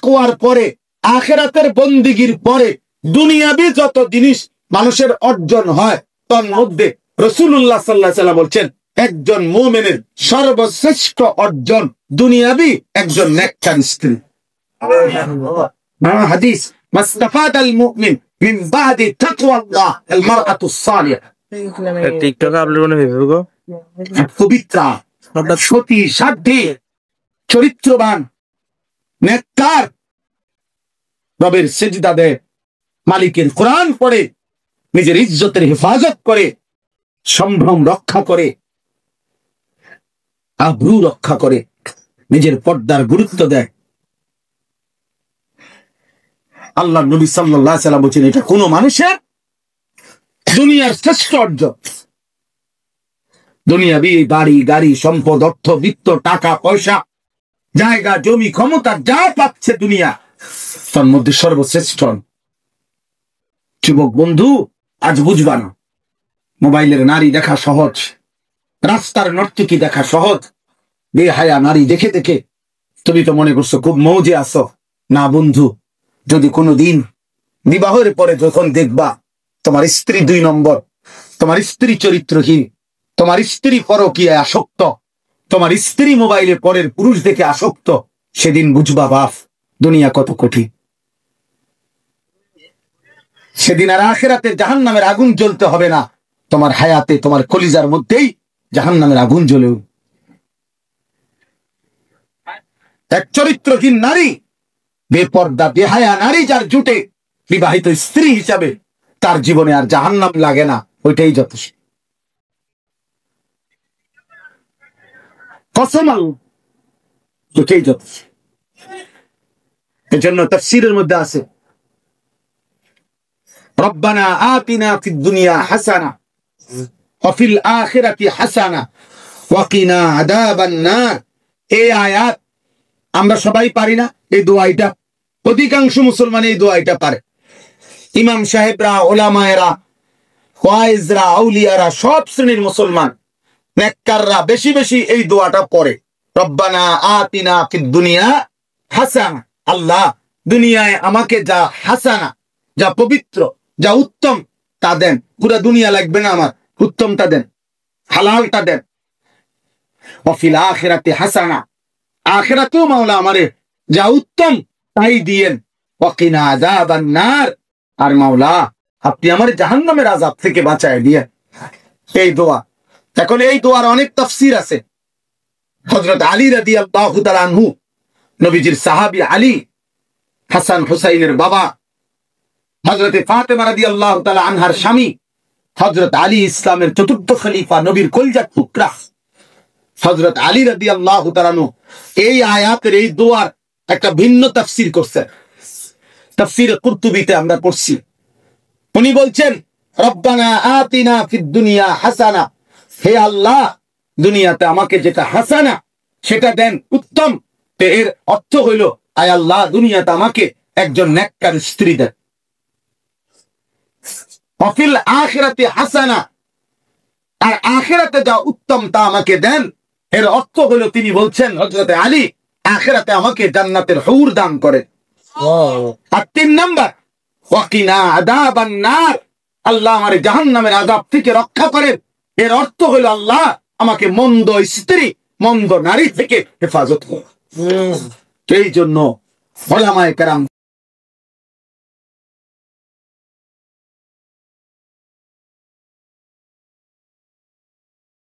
তাকওয়ার পরে, আখিরাতের বন্দিগির পরে দুনিয়াবি যত জিনিস মানুষের অর্জন হয়, তার মধ্যে রাসূলুল্লাহ সাল্লাল্লাহু আলাইহি ওয়াসাল্লাম বলছেন একজন মুমিনের সর্বশ্রেষ্ঠ অর্জন দুনিয়াবি একজন নেককার স্ত্রী। হাদিস, মাস্তাফাদাল মুমিন মিন বাদি তাকওয়াল্লাহ আল মারআতুস সালিহা। টিকটক আপলোড করে ফেসবুক পবিত্রা, সতী, সাধ্বী, চরিত্রবান, নেককার, রবের সিজদা দেয়, মালিকের কোরআন পড়ে, নিজের ইজ্জতের হেফাজত করে, সম্ভ্রম রক্ষা করে, আবরু রক্ষা করে, নিজের পর্দার গুরুত্ব দেয়। আল্লাহ নবী সাল্লাল্লাহু আলাইহি ওয়াসাল্লাম বলেছেন এটা কোন মানুষের দুনিয়ার শ্রেষ্ঠ অর্জন। দুনিয়াবি বাড়ি গাড়ি সম্পদ অর্থ বৃত্ত টাকা পয়সা জায়গা জমি ক্ষমতা যা পাচ্ছে দুনিয়া, তার মধ্যে সর্বশ্রেষ্ঠ। যুবক বন্ধু, আজ বুঝবা না, মোবাইলের নারী দেখা সহজ, রাস্তার নর্তকী দেখা সহজ, বেহায়া নারী দেখে দেখে তুমি তো মনে করছো খুব মৌজে আছো। না বন্ধু, যদি কোনোদিন বিবাহের পরে যখন দেখবা তোমার স্ত্রী 2 নম্বর, তোমার স্ত্রী চরিত্রহীন, তোমার স্ত্রী পরকীয়ায় আসক্ত, তোমার স্ত্রী মোবাইলে পরের পুরুষ দেখে আসক্ত, সেদিন বুঝবা বাপ দুনিয়া কত কঠিন। সেদিন আর আখিরাতে জাহান্নামের আগুন জ্বলতে হবে না, তোমার হায়াতে তোমার কলিজার মধ্যেই জাহান্নামের আগুন জ্বলে। এক চরিত্রহীন নারী, বেপর্দা বেহায়া নারী যার জুটে বিবাহিত স্ত্রী হিসাবে, তার জীবনে আর জাহান্নাম লাগে না, ওইটাই যথেষ্ট। কসম আল্লাহ, ওইটাই যথেষ্ট। এজন্য তাফসীরের মধ্যে আছে রব্বানা আতিনা ফিদ দুনিয়া হাসানা ওয়া ফিল আখিরাতি হাসানা ওয়া কিনা আযাবান নার। এই আয়াত আমরা সবাই পারি না, এই দোয়াটা অধিকাংশ মুসলমান এই দোয়াটা পারে। ইমাম সাহেবরা, ওলামায়েরা, ওয়াইজরা, আউলিয়ারা, সব শ্রেণীর মুসলমান নেককাররা বেশি বেশি এই দোয়াটা পড়ে, রব্বানা আতিনা ফিদ দুনিয়া হাসানা। আল্লাহ দুনিয়ায় আমাকে যা হাসানা, যা পবিত্র, যা উত্তম তা দেন। পুরা দুনিয়া লাগবে না আমার, উত্তমটা দেন, হালালটা দেন। ওয়া ফিল আখিরাতি হাসানা, আখিরাতেও মাওলা আমারে যা উত্তম তাই দিয়েন। ওয়া কিনা আযাবান নার, আর মাওলা আপনি আমার জাহান্নামের আযাব থেকে বাঁচায় দিয়েন। এই দোয়া। এখন এই দোয়ার অনেক তাফসীর আছে। হযরত আলী রাদিয়াল্লাহু তাআলা আনহু, নবীজির সাহাবী আলী, হাসান হুসাইনের বাবা, হযরত ফাতেমা রাদিয়াল্লাহু তাআলা আনহার স্বামী, হযরত আলী ইসলামের চতুর্থ খলিফা, নবীর কলিজার টুকরা হযরত আলী রাদিয়াল্লাহু তাআলা আনহু এই আয়াতের এই দোয়ার একটা ভিন্ন তাফসীর করছেন। তাফসীরে কুরতুবীতে আমরা পড়ছি, উনি বলছেন রব্বানা আতিনা ফিদ দুনিয়া হাসানা, হে আল্লাহ দুনিয়াতে আমাকে যেটা হাসানা সেটা দেন, উত্তম। এর অর্থ হইল, আয় আল্লাহ দুনিয়াতে আমাকে একজন নেককার স্ত্রী দেন। ওয়াফিল আখিরাতি হাসানা, আর আখিরাতে যা উত্তম তা আমাকে দেন। এর অর্থ হলো তিনি বলছেন হযরত আলী আখিরাতে আমাকে জান্নাতের হুর দান করে। আর 3 নাম্বার, ওয়া কিনা আযাবান নার, আল্লাহ আমারে জাহান্নামের আযাব থেকে রক্ষা করেন। এর অর্থ হলো আল্লাহ আমাকে মন্দ স্ত্রী, মন্দ নারী থেকে হেফাজত করেন। এই জন্য উলামায়ে কেরাম